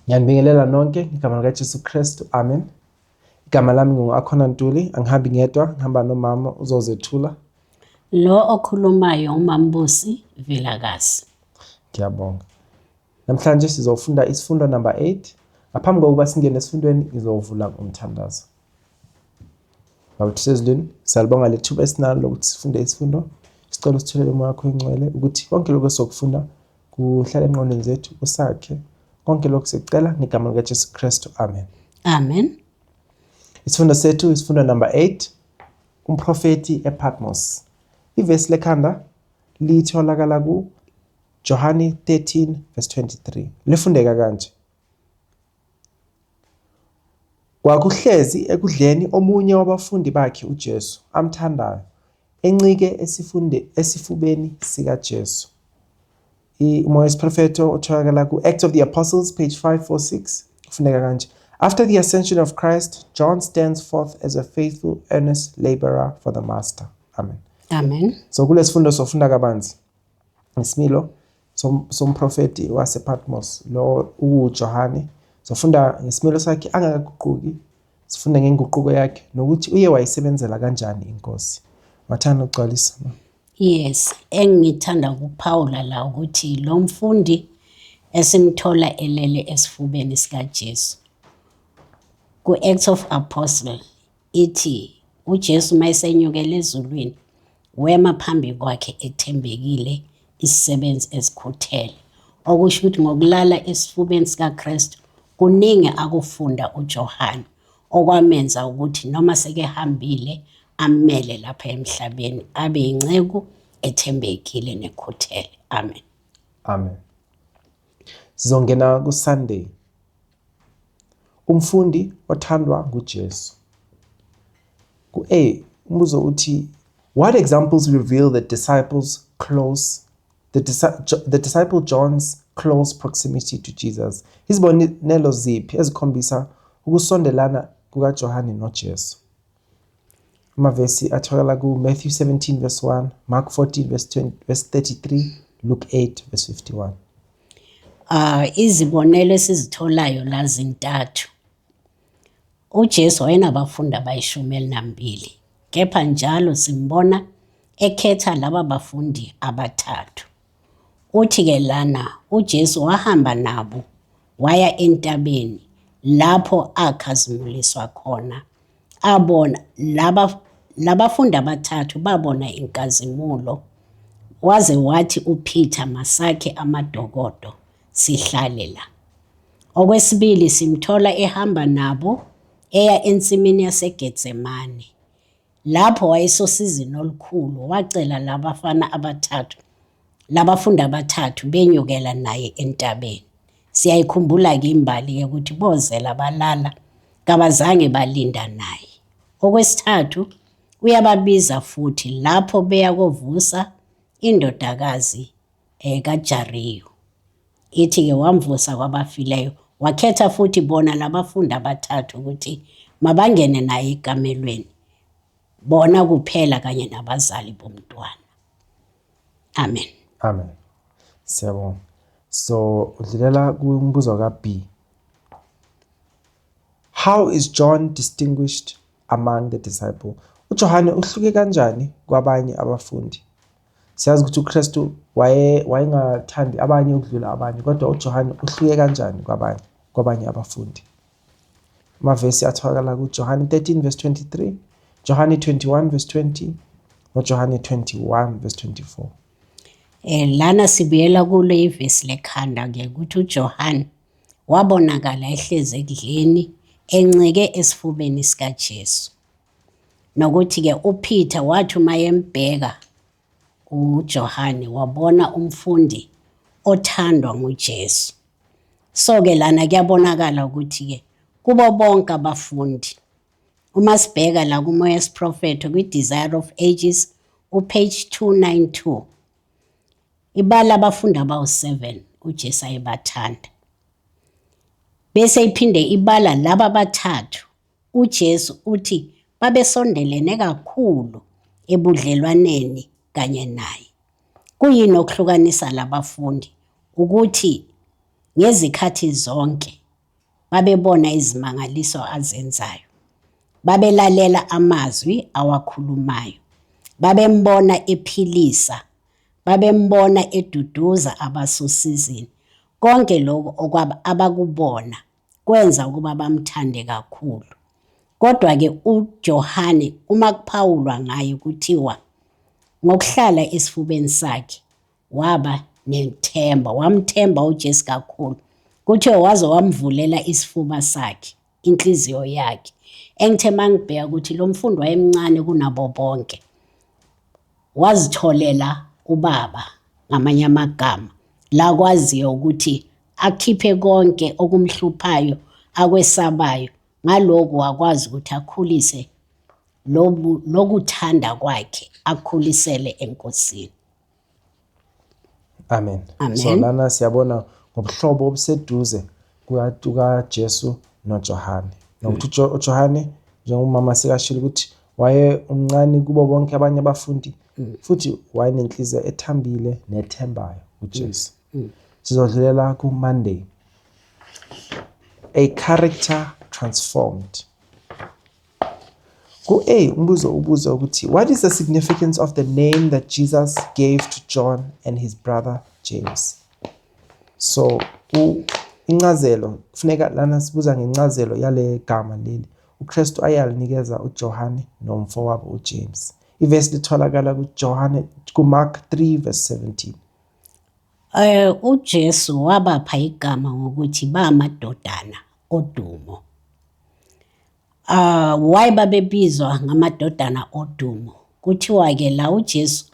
Ngiyanibingelela nonke ngigama likaJesu Kristu. Amen. Igama lami ngu-Akhona Ntuli, angihambi ngedwa, ngihamba nomama uzozethula. Lo okhulumayo uMambusi Vilakazi. Ngiyabonga. Namhlanje sizofunda isifundo number 8. Ngaphambi kokuba singene esifundweni ngizovula umthandazo. Baba sezulwini, siyalibonga lethuba esinalo lokuthi sifunde isifundo. Sicela usitholele umoya wakho oyingcwele ukuthi konke lokho esokufunda kuhlale engqondweni zethu usakhe. Konke lokho sicela ngegama likaJesu Kristu. Amen. Amen. Isifundo sethu isifundo number 8, umprofeti ePatmos. Ivesi lekhanda litholakala ku Johani 13 verse 23. Lifundeka kanje. Kwakuhlezi ekudleni omunye wabafundi bakhe uJesu amthandayo encike esifubeni sikaJesu. Umoya wesiprofeto utholakala ku Acts of the Apostles page 546. Kufundeka kanje. After the ascension of Christ, John stands forth as a faithful, earnest laborer for the Master. Amen. Amen. So kule sifundo sofunda kabanzi ngesimilo somprofeti wasePatmos lo uJohane. Sofunda ngesimilo sakhe angakaguquki, sifunda ngenguquko yakhe nokuthi uye wayisebenzela kanjani inkosi. Wathanda ukugcwalisa. Yes, engithanda ukuphawula la ukuthi lo mfundi esimthola elele esifubeni sikaJesu. Ku Acts of Apostles ithi uJesu mayesenyukele ezulwini wema phambi kwakhe ethembekile isisebenzi esikhuthele. Okusho ukuthi ngokulala esifubeni sikaKristu kuningi akufunda uJohane okwamenza ukuthi noma sekehambile amele lapha emhlabeni abe inceku ethembekile nekhuthele. Amen. Amen. Sizongena ku Sunday. Umfundi othandwa nguJesu. Ku A, umbuzo uthi, what examples reveal the disciple John's close proximity to Jesus? Izibonelo ziphi ezikhombisa ukusondelana kukaJohane noJesu? Amavesi atholakala ku Matthew 17 verse 1, Mark 14 verse 33, Luke 8 verse 51. Izibonelo esizitholayo la zintathu. uJesu wayenabafundi abayishumi elinambili, kepha njalo simbona ekhetha laba bafundi abathathu. Uthi-ke lana uJesu wahamba nabo waya entabeni lapho akhazimuliswa khona. Abona labafundi abathathu babona inkazimulo, waze wathi uPeter masakhe amadokodo sihlale la. Okwesibili simthola ehamba nabo eya ensimini yaseGetsemane. Lapho wayesosizini olukhulu wacela labafundi abathathu benyukela naye entabeni. Siyayikhumbula-ke imbali ukuthi bozela balala kabazange balinda naye. Okwesithathu uyababiza futhi lapho beya kovusa indodakazi kaJariyo. Ithi-ke wamvusa kwabafileyo, wakhetha futhi bona labafundi abathathu ukuthi mabangene naye ekamelweni, bona kuphela kanye nabazali bomntwana. Amen. Amen. Siyabonga. So udlulela kumbuzo ka B. How is John distinguished among the disciples? uJohane uhluke kanjani kwabanye abafundi? Siyazi ukuthi uKristu wayengathandi abanye ukudlula abanye, kodwa uJohane uhluke kanjani kwabanye abafundi? Amavesi atholakala kuJohane 13 verse 23, Johane 21 verse 20, noJohane 21 verse 24. Lana sibuyela kule ivesi lekhanda-ke ukuthi uJohane wabonakala ehlezi ekudleni encike esifubeni sikaJesu. Nokuthi-ke uPeter wathi uma yembheka uJohane wabona umfundi othandwa nguJesu. So-ke lana kuyabonakala ukuthi-ke kubo bonke abafundi, uma sibheka la kumoya wesiprofeto kwi-Desire of Ages upage 292, ibala abafundi abawu-7 uJesu ayebathanda. Bese iphinde ibala laba bathathu uJesu uthi babesondelene kakhulu ebudlelwaneni kanye naye. Kuyini okuhlukanisa labafundi? Ukuthi ngezikhathi zonke babebona izimangaliso azenzayo, babelalela amazwi awakhulumayo, babembona ephilisa, babembona eduduza abasosizini. Konke lokho abakubona kwenza ukuba bamthande kakhulu. Kodwa-ke uJohane uma kuphawulwa ngaye kuthiwa ngokuhlala esifubeni sakhe waba nethemba, wamthemba uJesu kakhulu. Kuthiwa waze wamvulela isifuba sakhe, inhliziyo yakhe. Engithe mangibheka ukuthi lo mfundi wayemncane kunabo bonke. Wazitholela ubaba ngamanye amagama, la kwaziyo ukuthi akhiphe konke okumhluphayo, akwesabayo. Ngalokho wakwazi ukuthi akhulise lokuthanda kwakhe, akhulisele enkosini. Amen. Amen. So lana siyabona ngobuhlobo obuseduze kukaJesu noJohane. Nokuthi uJohane njengomama sikashilo ukuthi waye umncane kubo bonke abanye abafundi, futhi wayenenhliziyo ethambile nethembayo uJesu. Sizodlulela ku-Monday. A character transformed. Ku-A umbuzo ubuza ukuthi what is the significance of the name that Jesus gave to John and his brother James? So incazelo kufuneka lana sibuza ngencazelo yale gama leli uKristu ayalinikeza uJohane nomfowabo uJames. Ivesi litholakala kuMark 3 verse 17. uJesu wabapha igama ngokuthi bamadodana odumo. Why babebizwa ngamadodana odumo? Kuthiwa-ke la uJesu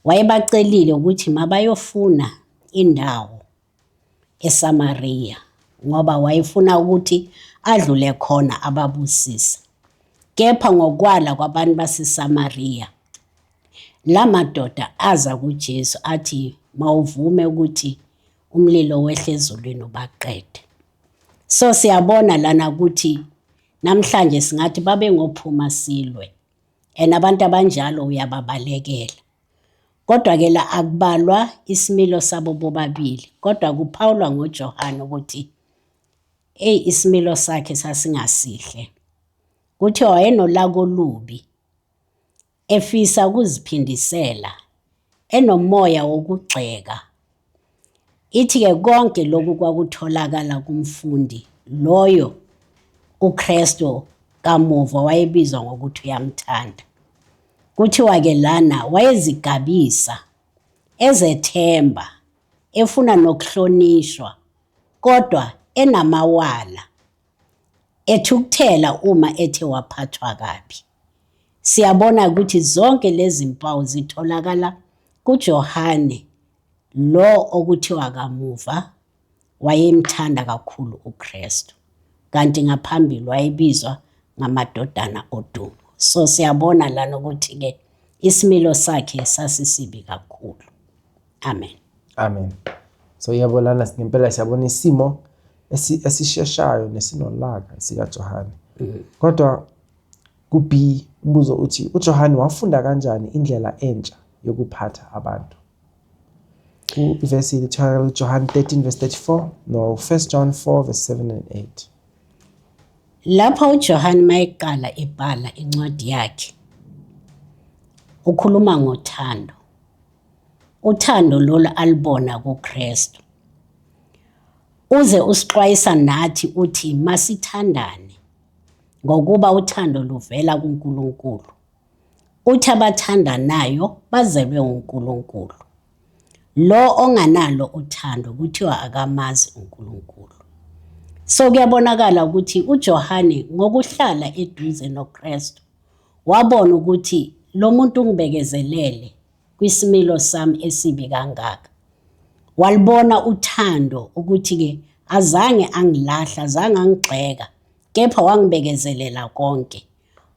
wayebacelile ukuthi mabayofuna indawo eSamaria ngoba wayefuna ukuthi adlule khona ababusisa. Kepha ngokwala kwabantu baseSamaria, la madoda aza kuJesu athi mawuvume ukuthi umlilo wehle ezulwini ubaqede. So siyabona lana ukuthi namhlanje singathi babe ngophuma silwe, abantu abanjalo uyababalekela. Kodwa-ke la akubalwa isimilo sabo bobabili, kodwa kuphawulwa ngoJohane ukuthi isimilo sakhe sasingasihle. Kuthiwa wayenolaka olubi, efisa ukuziphindisela, enomoya wokugxeka. Ithi-ke konke lokhu kwakutholakala kumfundi loyo uKristu kamuva wayebizwa ngokuthi uyamthanda. Kuthiwa-ke lana wayezigabisa, ezethemba, efuna nokuhlonishwa, kodwa enamawala, ethukuthela uma ethe waphathwa kabi. Siyabona ukuthi zonke lezi mpawu zitholakala kuJohane, lo okuthiwa kamuva wayemthanda kakhulu uKristu, kanti ngaphambili wayebizwa ngamadodana odumo. So siyabona lana ukuthi-ke isimilo sakhe sasisibi kakhulu. Amen. Amen. So yabo lana ngempela siyabona isimo esisheshayo nesinolaka sikaJohane. Kodwa ku-B umbuzo uthi uJohane wafunda kanjani indlela entsha yokuphatha abantu? Ivesi litholakala kuJohn 13 verse 34 no 1 John 4 verse 7 and 8. Lapha uJohane mayeqala ebhala incwadi yakhe ukhuluma ngothando. Uthando lolu alibona kuKristu. Uze usixwayisa nathi uthi masithandane ngokuba uthando luvela kuNkulunkulu. Uthi abathandanayo bazelwe nguNkulunkulu. Lo onganalo uthando kuthiwa akamazi uNkulunkulu. So kuyabonakala ukuthi uJohane ngokuhlala eduze noKristu wabona ukuthi lo muntu ungibekezelele kwisimilo sami esibi kangaka. Walibona uthando ukuthi-ke azange angilahla, azange angigxeka, kepha wangibekezelela konke.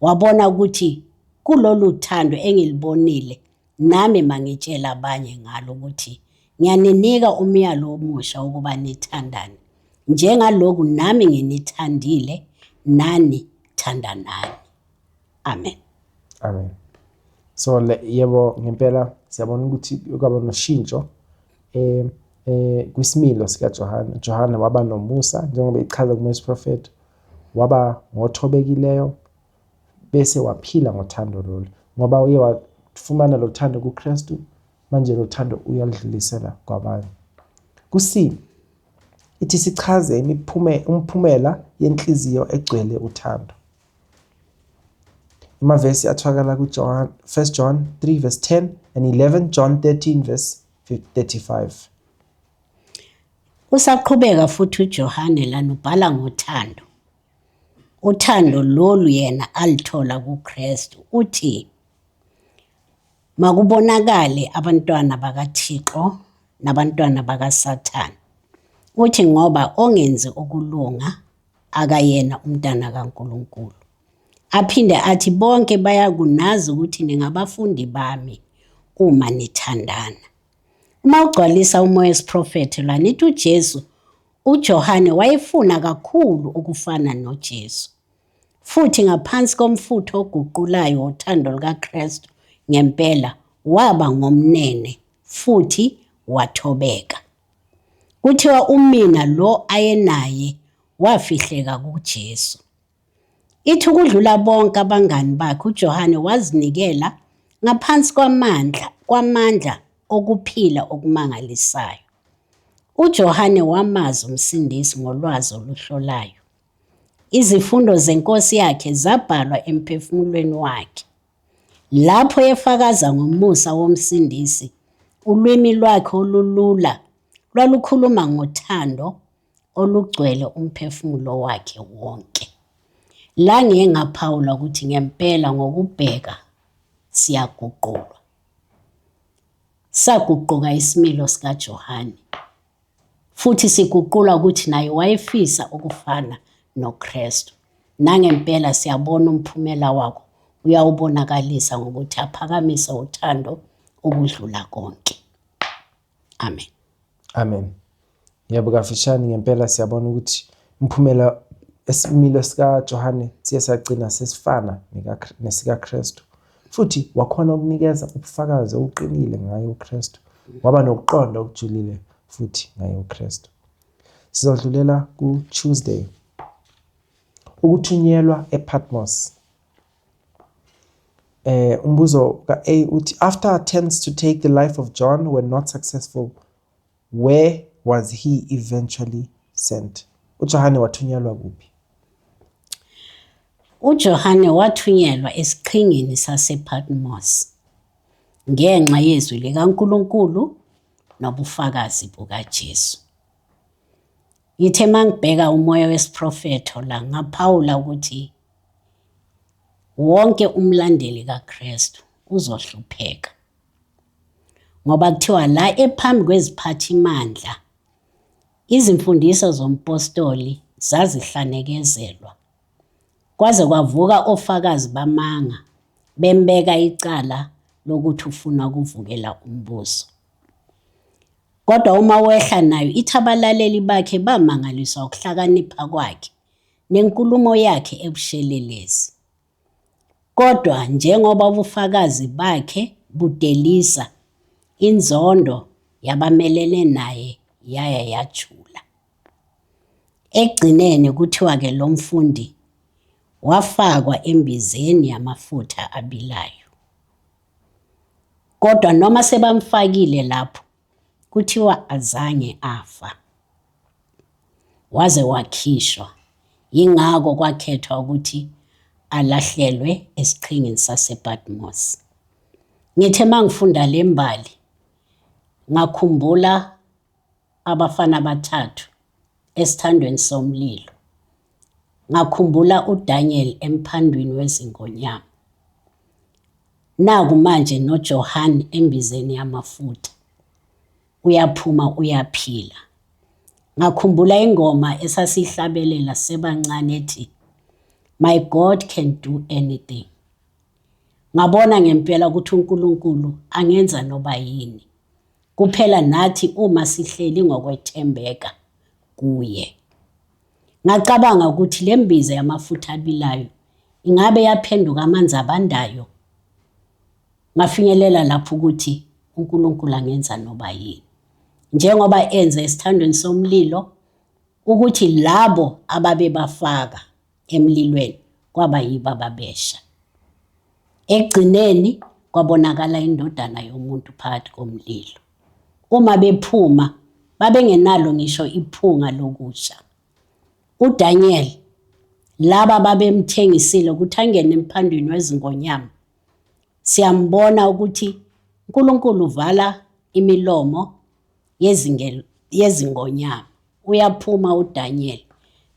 Wabona ukuthi kulolu thando engilibonile nami mangitshela abanye ngalo ukuthi ngiyaninika umyalo omusha ukuba nithandane. Njengaloku nami nginithandile, nani thandanani. Amen. Amen. So yebo ngempela siyabona ukuthi kwaba noshintsho kwisimilo sikaJohane. uJohane waba nomusa njengoba ichaza kuMoses Prophet, waba ngothobekileyo bese waphila ngothando lolu, ngoba uye wafumana lo thando kuKristu, manje lo thando uyalidlulisela kwabanye. Ku-C ithi sichaze umphumela yenhliziyo egcwele uthando. Amavesi atholakala kuJohn 1 John 3 verse 10 and 11 John 13 verse 35. Usaqhubeka futhi uJohane lana ubhala ngothando. Uthando lolu yena alithola kuKristu. Uthi makubonakale abantwana bakaThixo nabantwana bakaSathane. Uthi ngoba ongenzi okulunga akayena umntana kaNkulunkulu. Aphinde athi bonke bayakunazi ukuthi ningabafundi bami uma nithandana. Uma ugcwalisa uMoses Prophet lana ithi uJesu, uJohane wayefuna kakhulu ukufana noJesu. Futhi ngaphansi komfutho oguqulayo wothando lukaKristu ngempela waba ngomnene futhi wathobeka. Kuthiwa umina lo ayenaye wafihleka kuJesu. Ithi ukudlula bonke abangani bakhe uJohane wazinikela ngaphansi kwamandla okuphila okumangalisayo. uJohane wamazi umsindisi ngolwazi oluhlolayo. Izifundo zenkosi yakhe zabhalwa emphefumulweni wakhe. Lapho efakaza ngomusa womsindisi, ulwimi lwakhe olulula lwalukhuluma ngothando olugcwele umphefumulo wakhe wonke. La ngeke ngaphawula ukuthi ngempela ngokubheka siyaguqulwa. Saguquka isimilo sikaJohane. Futhi siguqulwa ukuthi naye wayefisa ukufana noKristu. Nangempela siyabona umphumela wakho uyawubonakalisa ngokuthi aphakamise uthando ukudlula konke. Amen. Amen. Yebo, kafishane ngempela siyabona ukuthi umphumela esimilo sikaJohane siye sagcina sesifana nesikaKristu. Futhi wakhona ukunikeza ubufakazi obuqinile ngaye uKristu. Waba nokuqonda okujulile futhi ngaye uKristu. Sizodlulela ku-Tuesday. Ukuthunyelwa ePatmos. Umbuzo ka-A uthi, after attempts to take the life of John were not successful, where was he eventually sent? uJohane wathunyelwa kuphi? uJohane wathunyelwa esiqhingini sasePatmos ngenxa yezwi likaNkulunkulu nobufakazi bukaJesu. Yithe mangibheka umoya wesiprofetho la ngaphawula ukuthi wonke umlandeli kaKristu uzohlupheka. Ngoba kuthiwa la ephambi kweziphathimandla izimfundiso zompostoli zazihlanekezelwa. Kwaze kwavuka ofakazi bamanga bembeka icala lokuthi ufuna ukuvukela umbuso. Kodwa uma wehla nayo ithi abalaleli bakhe bamangaliswa ukuhlakanipha kwakhe nenkulumo yakhe ebushelelezi. Kodwa njengoba ubufakazi bakhe budelisa, inzondo yabamelene naye yaya yajula. Ekugcineni kuthiwa-ke lo mfundi wafakwa embizeni yamafutha abilayo. Kodwa noma sebamfakile lapho, kuthiwa azange afa. Waze wakhishwa, yingako kwakhethwa ukuthi alahlelwe esiqhingini sasePatmos. Ngithe mangifunda le mbali, ngakhumbula abafana abathathu esithandweni somlilo. Ngakhumbula uDaniel emphandweni wezinkonyama. Naku manje noJohane embizeni yamafutha. Uyaphuma uyaphila. Ngakhumbula ingoma esasihlabelela sebancane ethi, My God can do anything. Ngabona ngempela ukuthi uNkulunkulu angenza noba yini. Kuphela nathi uma sihleli ngokwethembeka kuye. Ngacabanga ukuthi le mbiza yamafutha abilayo ingabe yaphenduka amanzi abandayo. Ngafinyelela lapho ukuthi uNkulunkulu angenza noba yini. njengoba enze esithandweni somlilo ukuthi labo ababebafaka emlilweni kwaba yibo ababesha. Ekugcineni kwabonakala indodana yomuntu phakathi komlilo. Uma bephuma babengenalo ngisho iphunga lokusha. uDaniel laba babemthengisile ukuthi angene emphambini wezingonyama, siyambona ukuthi uNkulunkulu uvala imilomo yezingonyama. Uyaphuma uDaniel.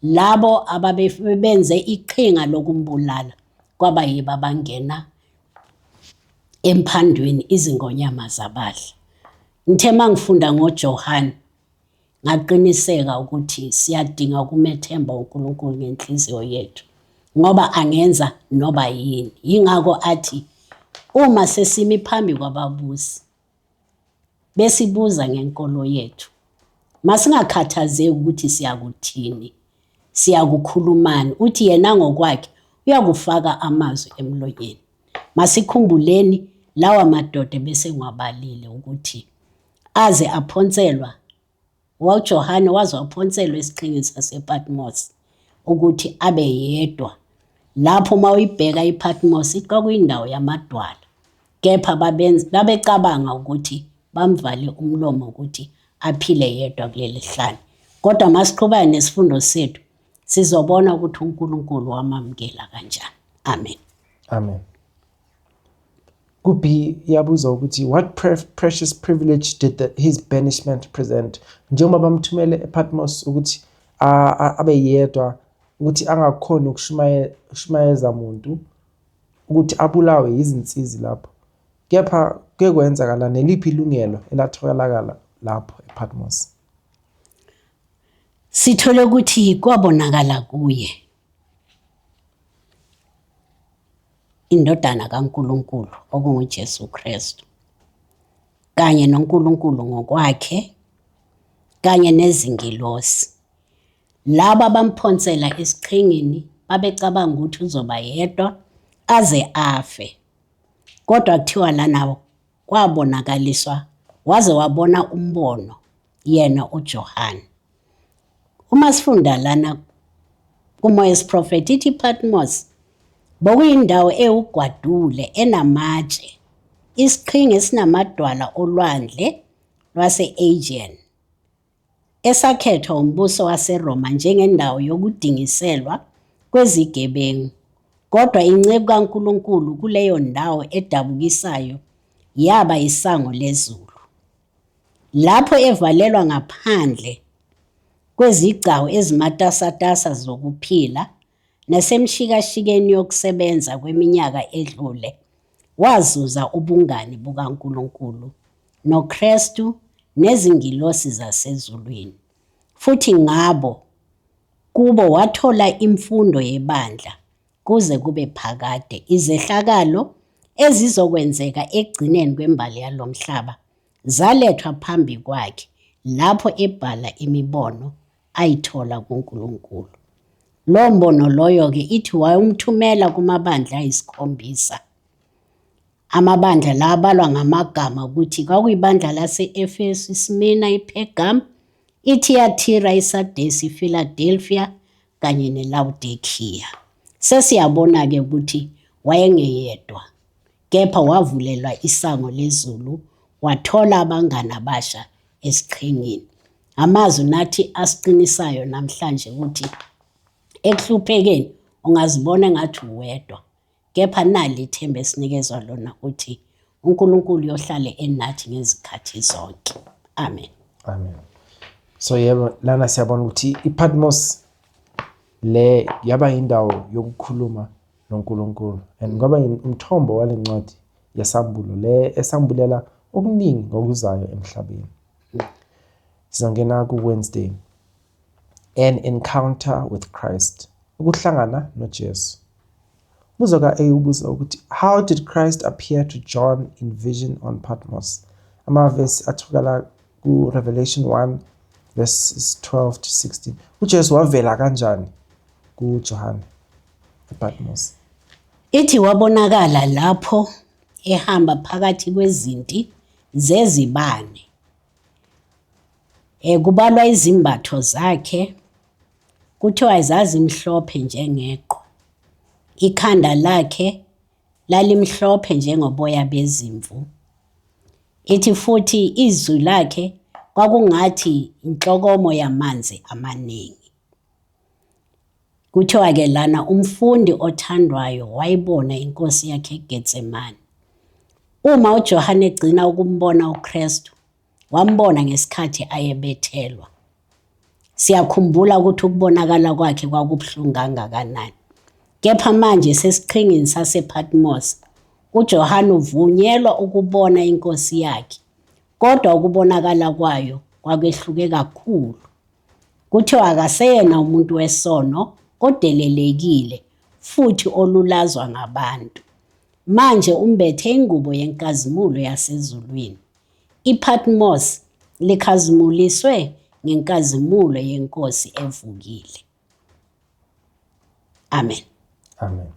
Labo ababenze iqhinga lokumbulala kwaba yibo abangena emphandweni izingonyama zabadla. Ngithe mangifunda ngoJohane ngaqiniseka ukuthi siyadinga ukumethemba uNkulunkulu ngenhliziyo yethu ngoba angenza noba yini. Yingakho athi uma sesimi phambi kwababusi besibuza ngenkolo yethu, masingakhathazeki ukuthi siyakuthini, siyakukhulumani. Uthi yena ngokwakhe uyakufaka amazwi emlonyeni. Masikhumbuleni lawa madoda bese ngwabalile ukuthi aze aphonselwa. uJohane waze waphonselwa esiqhingini sasePatmos ukuthi abe yedwa. Lapho uma uyibheka iPatmos kwakuyindawo yamadwala, kepha babecabanga ukuthi bamvale umlomo ukuthi aphile yedwa kuleli hlane. Kodwa masiqhubeka nesifundo sethu sizobona ukuthi uNkulunkulu wamamukela kanjani. Amen. Amen. Kubi yabuza ukuthi what precious privilege did his banishment present? Njengoba bamthumele ePatmos ukuthi abe yedwa, ukuthi angakhoni ukushumayeza umuntu, ukuthi abulawe izinsizi lapho. Kepha kuke kwenzakala neliphi ilungelo elatholakala lapho ePatmos? Sithole ukuthi kwabonakala kuye indodana kaNkulunkulu okunguJesu Kristu, kanye noNkulunkulu ngokwakhe, kanye nezingilosi. Laba bamphonsela esiqhingini babecabanga ukuthi uzoba yedwa aze afe. Kodwa kuthiwa lana kwabonakaliswa waze wabona umbono yena uJohane. Uma sifunda lana kuMoya wesiprofethi ithi iPatmos bokuyindawo ewugwadule enamatshe, isiqhingi esinamadwala olwandle lwase-Aegean, esakhethwa umbuso waseRoma njengendawo yokudingiselwa kwezigebengu. Kodwa inceku kaNkulunkulu kuleyo ndawo edabukisayo yaba isango lezulu. Lapho evalelwa ngaphandle kwezigcawu ezimatasatasa zokuphila nasemshikashikeni yokusebenza kweminyaka edlule, wazuza ubungane bukaNkulunkulu noKristu nezingilosi zasezulwini. Futhi kubo wathola imfundo yebandla kuze kube phakade. Izehlakalo ezizokwenzeka ekugcineni kwembali yalomhlaba zalethwa phambi kwakhe lapho ebhala imibono ayithola kuNkulunkulu. Lo mbono loyo-ke ithi wayemthumela kumabandla ayisikhombisa. Amabandla la abalwa ngamagama ukuthi kwakuyibandla lase-Efesu, iSmyrna, iPergam, iThiatira, iSardesi, iPhiladelphia kanye neLaodikiya. Sesiyabona-ke ukuthi wayengeyedwa, kepha wavulelwa isango lezulu, wathola abangane abasha esiqhingini. Amazwi nathi asiqinisayo namhlanje ukuthi ekuhluphekeni ungazibona engathi uwedwa, kepha nali ithemba esinikezwa lona ukuthi uNkulunkulu uyohlale enathi ngezikhathi zonke. Amen. Amen. So yebo, lana siyabona ukuthi iPatmos le yaba indawo yokukhuluma noNkulunkulu, and kwaba umthombo walencwadi yesambulo le esambulela okuningi ngokuzayo emhlabeni. Sizongena ku-Wednesday, an encounter with Christ, ukuhlangana noJesu. Ubuza ubuza ukuthi how did Christ appear to John in vision on Patmos? Amavesi atholakala ku Revelation 1 verses 12 to 16. uJesu wavela kanjani kuJohane ePatmos? Ithi wabonakala lapho ehamba phakathi kwezinti zezibane. Kubalwa izimbatho zakhe, kuthiwa zazimhlophe njengeqhwa. Ikhanda lakhe lalimhlophe njengoboya bezimvu. Ithi futhi izwi lakhe kwakungathi inhlokomo yamanzi amaningi. Kuthiwa-ke lana umfundi othandwayo wayibona inkosi yakhe eGetsemane. Uma uJohane egcina ukumbona uKristu, wambona ngesikhathi ayebethelwa. Siyakhumbula ukuthi ukubonakala kwakhe kwakubuhlungu kangakanani. Kepha manje sesiqhingini sasePatmos, uJohane uvunyelwa ukubona inkosi yakhe, kodwa ukubonakala kwayo kwakwehluke kakhulu. Kuthiwa akaseyena umuntu wesono odelelekile futhi olulazwa ngabantu. Manje umbethe ingubo yenkazimulo yasezulwini. IPatmos likhazimuliswe ngenkazimulo yenkosi evukile. Amen. Amen.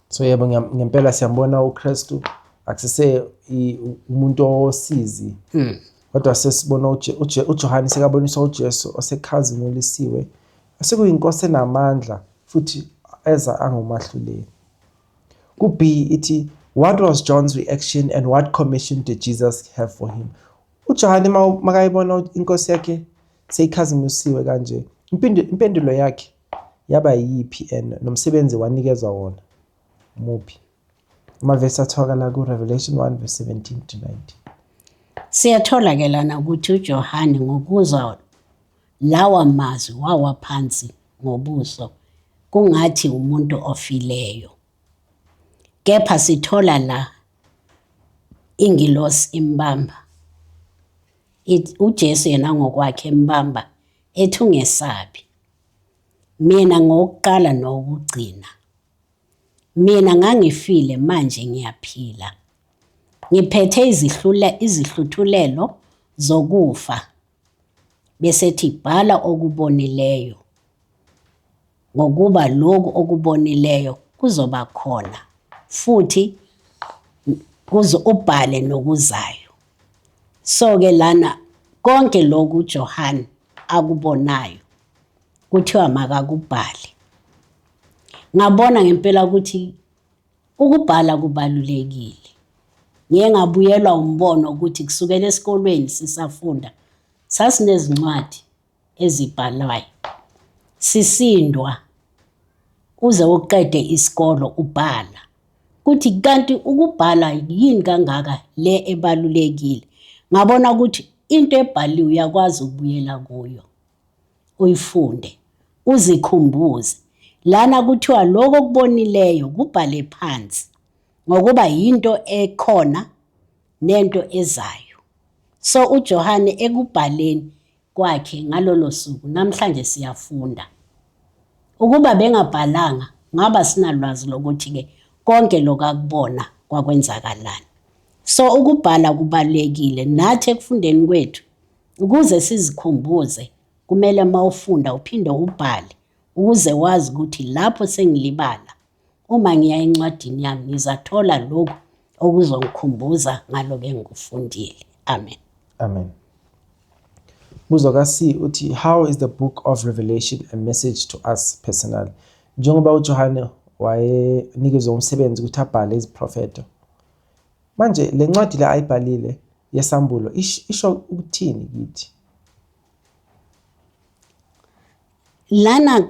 So yebo, ngempela siyambona uKristu akusese umuntu osizi. Kodwa sesibona uJohane sekaboniswa uJesu osekhazimulisiwe, osekuyinkosi enamandla futhi eza angumahluleli. Ku-B ithi, what was John's reaction and what commission did Jesus have for him? uJohane makayibona inkosi yakhe seyikhazimulisiwe kanje, impendulo yakhe yaba yiphi and nomsebenzi wanikezwa wona muphi? Amavesi atholakala ku-Revelation 1:17-19. Siyathola-ke lana ukuthi uJohane ngokuzwa lawa mazwi wawa phansi ngobuso kungathi umuntu ofileyo. Kepha sithola la ingilosi imbamba. uJesu yena ngokwakhe embamba ethi ungesabi. Mina ngokuqala nokugcina. Mina ngangifile manje ngiyaphila. Ngiphethe izihluthulelo zokufa. Bese thi bhala okubonileyo. Ngokuba lokhu okubonileyo kuzoba khona. Futhi ubhale nokuzayo. So-ke lana konke lokhu uJohane akubonayo kuthiwa makakubhale. Ngabona ngempela ukuthi ukubhala kubalulekile. Ngeke ngabuyelwa umbono ukuthi kusukela esikolweni sisafunda sasinezincwadi ezibhalwayo. Sisindwa uze uqede isikolo ubhala. Kuthi kanti ukubhala yini kangaka le ebalulekile. Ngabona ukuthi into ebhaliwe uyakwazi ukubuyela kuyo. Uyifunde, uzikhumbuze. Lana kuthiwa lokho okubonileyo kubhale phansi. Ngokuba yinto ekhona nento ezayo. So uJohane ekubhaleni kwakhe ngalolo suku namhlanje siyafunda. Ukuba bengabhalanga ngaba sinalwazi lokuthi-ke konke lokakubona kwakwenzakalani. So ukubhala kubalulekile nathi ekufundeni kwethu ukuze sizikhumbuze kumele mawufunda uphinde ubhale ukuze wazi ukuthi lapho sengilibala uma ngiya encwadini yami ngizathola lokhu okuzongikhumbuza ngaloku engikufundile. Amen. Amen. Buzo ka-C uthi, how is the book of Revelation a message to us personally? Njengoba uJohane wayenikezwe umsebenzi ukuthi abhale iziprofeto. Manje le ncwadi la ayibhalile yesambulo isho ukuthini kithi? Lana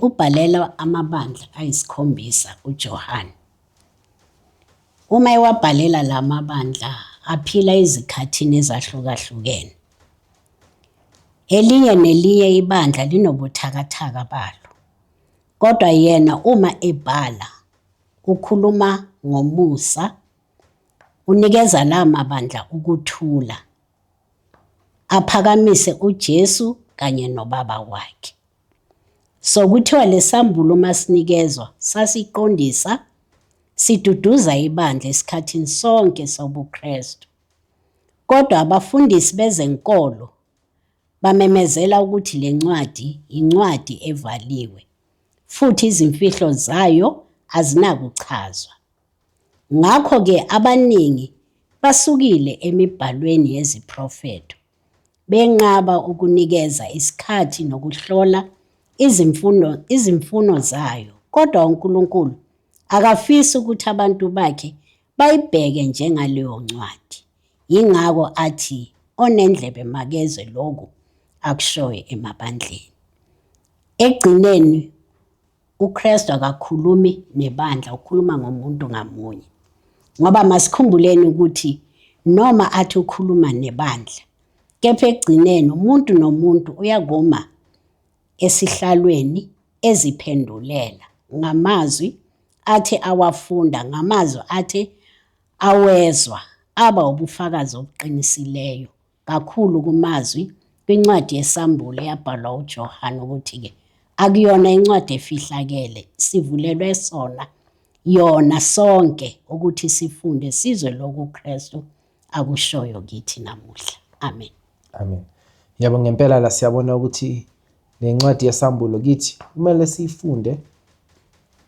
ubhalela amabandla ayisikhombisa uJohane. Uma ewabhalela la mabandla aphila izikhathini ezahlukahlukene. Elinye nelinye ibandla linobuthakathaka balo. Kodwa yena uma ebhala ukhuluma ngomusa, unikeza la mabandla ukuthula. Aphakamise uJesu kanye nobaba wakhe. So kuthiwa lesambulo masinikezwa sasiqondisa siduduza ibandla esikhathini sonke sobuKristu. Kodwa abafundisi bezenkolo bamemezela ukuthi le ncwadi incwadi evaliwe futhi izimfihlo zayo azinakuchazwa. Ngakho-ke abaningi basukile emibhalweni yeziprofeto benqaba ukunikeza isikhathi nokuhlola izimfuno zayo. Kodwa uNkulunkulu akafisi ukuthi abantu bakhe bayibheke njengaleyo ncwadi. Yingakho athi onendlebe makezwe lokhu akushoyo emabandleni. Ekugcineni uKristu akakhulumi nebandla, ukhuluma ngomuntu ngamunye. Ngoba masikhumbuleni ukuthi noma athi ukhuluma nebandla, kepha ekugcineni umuntu nomuntu uyakuma esihlalweni eziphendulela ngamazwi athi awafunda, ngamazwi athi awezwa, aba ubufakazi obuqinisileyo kakhulu kumazwi kwincwadi yesambulo yabhalwa uJohane ukuthi-ke akuyona incwadi efihlakele, sivulelwe sona yona sonke ukuthi sifunde sizwe lokhu uKristu akushoyo kithi namuhla. Amen. Amen. Yebo, ngempela la siyabona ukuthi le ncwadi yesambulo kithi kumele siyifunde,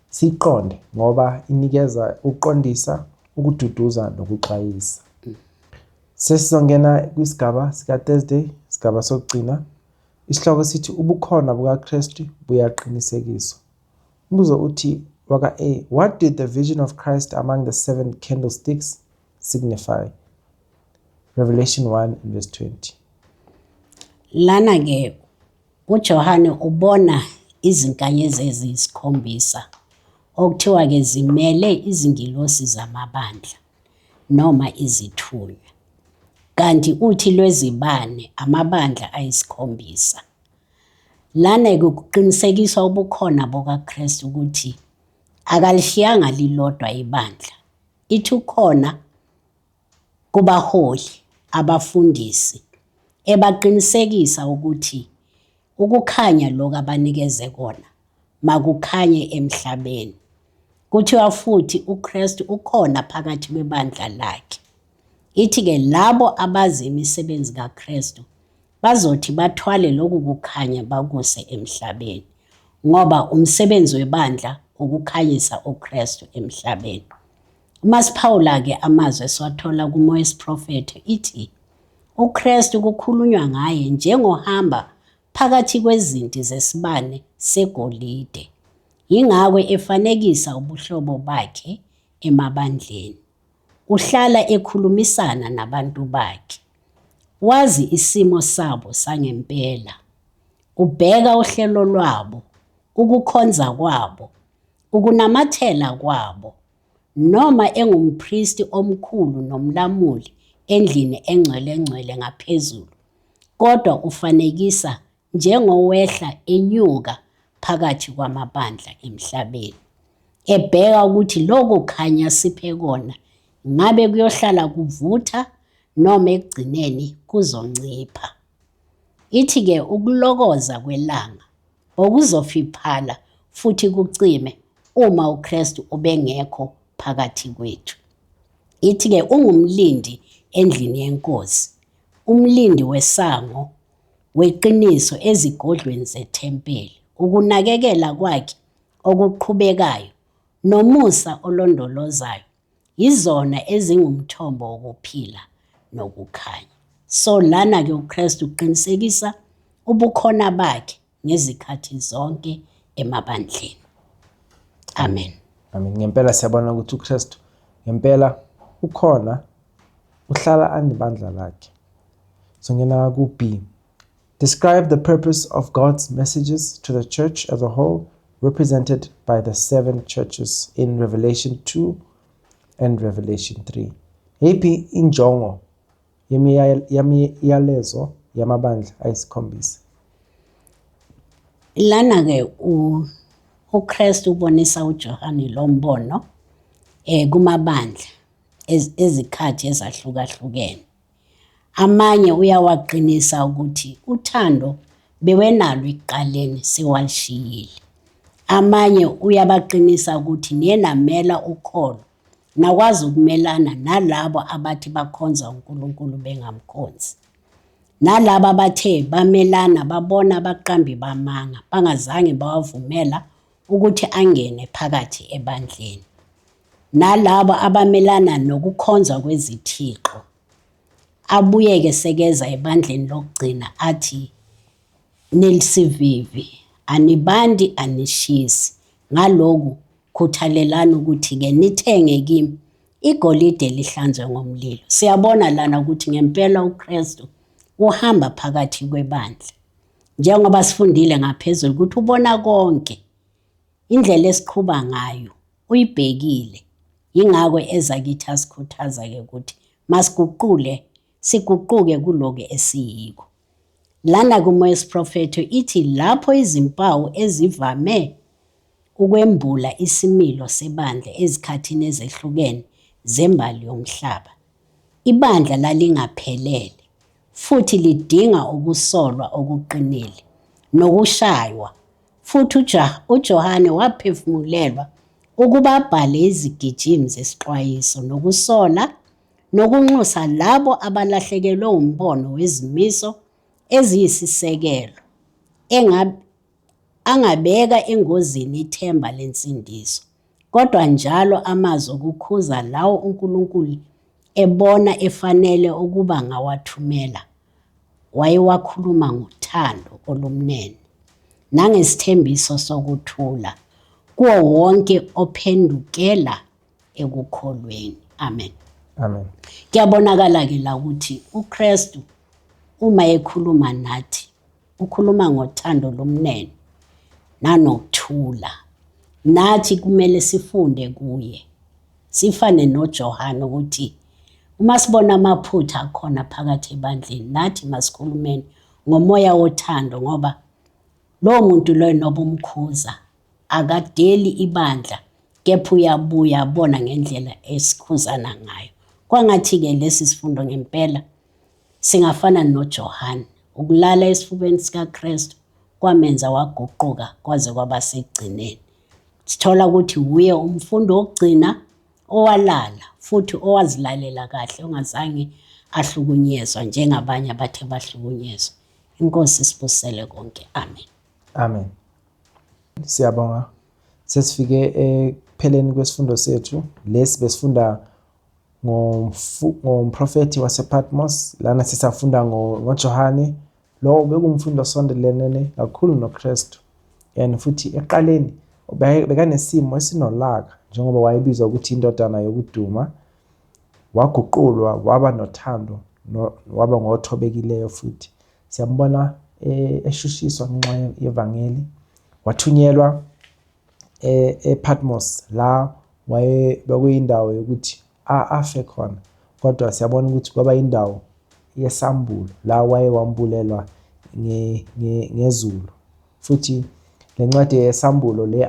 siyiqonde ngoba inikeza ukuqondisa, ukududuza nokuxwayisa. Sesizongena kwisigaba sika Thursday, isigaba sokugcina. Isihloko sithi ubukhona bukaKristu buyaqinisekiswa. Umbuzo uthi waka A, what did the vision of Christ among the 7 candlesticks signify? Revelation 1 verse 20. Lana-ke uJohane ubona izinkanyezi eziyisikhombisa okuthiwa-ke zimele izingilosi zamabandla noma izithunywa. Kanti uthi lwezibane amabandla ayisikhombisa. Lana-ke kuqinisekiswa ubukhona bukaKristu ukuthi akalishiyanga lilodwa ibandla. Ithi ukhona kubaholi, abafundisi, ebaqinisekisa ukuthi ukukhanya lokhu abanikeze kona makukhanye emhlabeni. Kuthiwa futhi uKristu ukhona phakathi kwebandla lakhe. Ithi-ke labo abazi imisebenzi kaKristu bazothi bathwale lokhu kukhanya bakuse emhlabeni, ngoba umsebenzi webandla ukukhanyisa uKristu emhlabeni. uMasiphawula-ke amazwi esiwathola kumoya wesiprofetho ithi uKristu kukhulunywa ngaye njengohamba phakathi kwezinti zesibane segolide. Yingakho efanekisa ubuhlobo bakhe emabandleni. Uhlala ekhulumisana nabantu bakhe. Wazi isimo sabo sangempela. Ubheka uhlelo lwabo, ukukhonza kwabo, ukunamathela kwabo. Noma engumpristi omkhulu nomlamuli endlini engcwele ngaphezulu, kodwa ufanekisa njengowehla enyuka phakathi kwamabandla emhlabeni, ebheka ukuthi lokhu khanya siphe kona ngabe kuyohlala kuvutha noma ekugcineni kuzoncipha. Ithi-ke ukulokoza kwelanga okuzofiphala futhi kucime uma uKristu ubengekho phakathi kwethu. Ithi-ke ungumlindi endlini yenkosi, umlindi wesango weqiniso ezigodlweni zethempeli. Ukunakekela kwakhe okuqhubekayo nomusa olondolozayo yizona ezingumthombo wokuphila nokukhanya. So lana-ke uKristu uqinisekisa ubukhona bakhe ngezikhathi zonke emabandleni. Amen. Amen. Ngempela siyabona ukuthi uKristu ngempela ukhona, uhlala anebandla lakhe. Songena ku B. Describe the purpose of God's messages to the church as a whole, represented by the 7 churches in Revelation 2 and Revelation 3. Yiphi injongo yemiyalezo yamabandla ayisikhombisa? Lana-ke uKristu ubonisa uJohane lo mbono kumabandla ezikhathi ezahlukahlukene. Amanye uyawaqinisa ukuthi uthando bewenalo ekuqaleni sewalishiyile. Amanye uyabaqinisa ukuthi niyenamela ukholo nakwazi ukumelana nalabo abathi bakhonza uNkulunkulu bengamkhonzi. Nalabo abathe bamelana babona abaqambi bamanga bangazange bawavumela ukuthi angene phakathi ebandleni. Nalabo abamelana nokukhonza kwezithixo. abuyeke sekeza ebandleni lokugcina athi nilisivivi anibandi anishisi ngaloku khuthalelani ukuthi-ke nithenge kimi igolide lihlanzwe ngomlilo. Siyabona lana ukuthi ngempela uKristu uhamba phakathi kwebandla njengoba sifundile ngaphezulu ukuthi ubona konke, indlela esiqhuba ngayo uyibhekile. Yingakho eza kithi asikhuthaza-ke ukuthi siguquke kuloku esiyikho. Lana kumoya wesiprofetho ithi lapho izimpawu ezivame ukwembula isimilo sebandla ezikhathini ezehlukene zembali yomhlaba. Ibandla lalingaphelele futhi lidinga ukusolwa okuqinile nokushaywa. Futhi uJohane waphefumulelwa ukuba abhale izigijimi zesixwayiso nokusola nokunxusa labo abalahlekelwe umbono wezimiso eziyisisekelo, angabeka engozini ithemba lensindiso. Kodwa njalo amazwi okukhuza lawo uNkulunkulu ebona efanele ukuba ngawathumela wayewakhuluma ngothando olumnene nangesithembiso sokuthula kuwo wonke ophendukela ekukholweni. Amen. Amen. Kuyabonakala-ke la ukuthi uKristu uma ekhuluma nathi ukhuluma ngothando lomnene nanokuthula. Nathi kumele sifunde kuye, sifane noJohane ukuthi uma sibona amaphutha akhona phakathi ebandleni nathi masikhulumeni ngomoya wothando, ngoba lowo muntu loyo noba umkhuza akadeli ibandla, kepha uyabuya abona ngendlela esikhuzana ngayo. Kwangathi-ke lesi sifundo ngempela singafana noJohane. Ukulala esifubeni sikaKristu kwamenza waguquka kwaze kwaba sekugcineni. Sithola ukuthi uye umfundi wokugcina owalala futhi owazilalela kahle, ongazange ahlukunyezwa njengabanye abathe bahlukunyezwa. Inkosi sibusele konke. Amen. Amen. Siyabonga. Sesifike ekupheleni kwesifundo sethu. Lesi besifunda ngomprofeti wasePatmos. Lana sisafunda ngoJohane. Lo bekumfundo osondelene kakhulu noKristu. And futhi eqaleni bekanesimo esinolaka njengoba wayebizwa ukuthi indodana yokuduma. Waguqulwa waba nothando, waba ngothobekileyo futhi. Siyambona eshushiswa ngenxa yevangeli. Wathunyelwa ePatmos la bekuyindawo yokuthi afe khona, kodwa siyabona ukuthi kwaba indawo yesambulo la wambulelwa ngezulu. Futhi lencwadi yesambulo le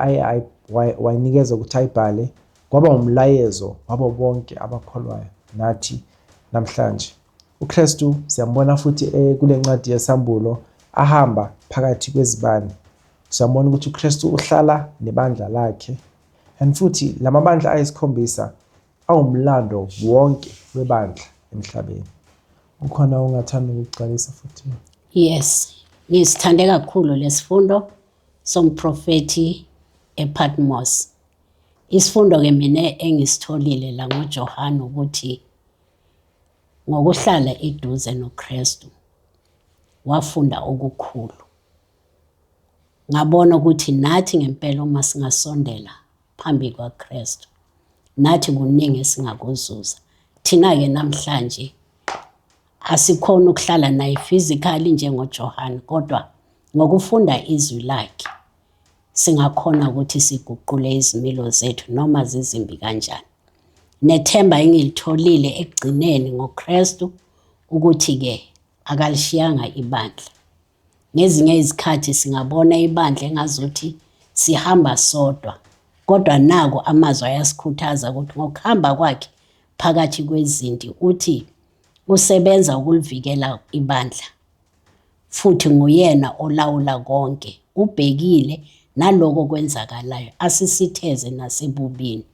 wayinikeza ukuthi ayibhale kwaba umlayezo wabo bonke abakholwayo nathi namhlanje. uKristu siyambona futhi kule ncwadi yesambulo ahamba phakathi kwezibani. Siyambona ukuthi uKristu uhlala nebandla lakhe, and futhi lamabandla ayisikhombisa awumlando wonke webandla emhlabeni. Ukhona ungathanda ukuqalisa futhi? Yes, ngisithande kakhulu lesifundo somprofeti ePatmos. Isifundo-ke mina engisitholile la ngoJohane ukuthi ngokuhlala eduze noKristu wafunda okukhulu. Ngabona ukuthi nathi ngempela uma singasondela phambi kwaKristu nathi kuningi esingakuzuza. Thina-ke namhlanje asikhona ukuhlala naye physically njengoJohane, kodwa ngokufunda izwi lakhe singakhona ukuthi siguqule izimilo zethu noma zizimbi kanjani. Nethemba engilitholile ekugcineni ngoKristu ukuthi-ke akalishiyanga ibandla. Ngezinye izikhathi singabona ibandla engazuthi sihamba sodwa, kodwa nako amazwi ayasikhuthaza ukuthi ngokuhamba kwakhe phakathi kwezinti uthi usebenza ukulivikela ibandla, futhi nguyena olawula konke, ubhekile naloko kwenzakalayo, asisitheze nasebubini.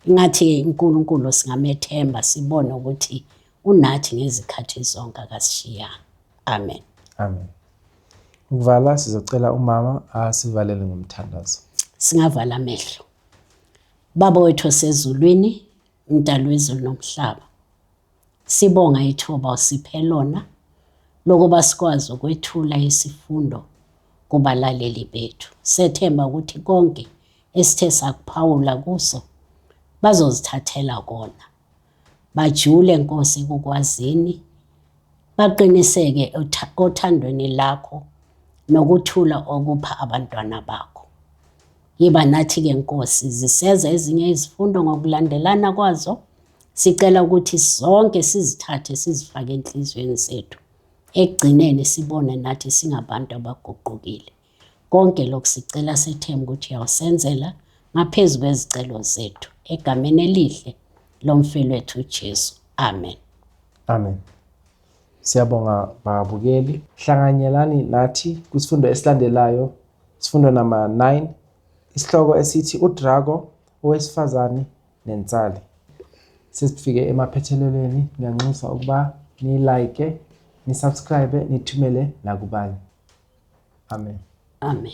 Ingathi uNkulunkulu singamethemba sibone ukuthi unathi ngezikhathi zonke akasishiyanga. Amen. Amen. Ukuvala sizocela umama asivalele ngomthandazo. Singavala amehlo. Baba wethu osezulwini, umdali wezulu nomhlaba, Sibonga ithuba usiphe lona lokuba sikwazi ukwethula isifundo kubalaleli bethu. Sethemba ukuthi konke esithe sakuphawula kuso bazozithathela kona. Bajule Nkosi ekukwazini, baqiniseke othandweni lakho nokuthula okupha abantwana bakho. Yiba nathi-ke Nkosi ziseza ezinye izifundo ngokulandelana kwazo. Sicela ukuthi zonke sizithathe sizifake enhliziyweni zethu. Ekugcineni sibone nathi singabantu abaguqukile. Konke lokhu sicela sethemba ukuthi uyawusenzela ngaphezu kwezicelo zethu. Egameni elihle lomfowethu uJesu. Amen. Amen. Siyabonga babukeli. Hlanganyelani nathi kwisifundo esilandelayo, isifundo number 9, isihloko esithi uDrago owesifazane nensali. Sesifike emaphethelelweni, ngiyanxusa ukuba ni-like, ni-subscribe, nithumele nakubanye. Amen. Amen.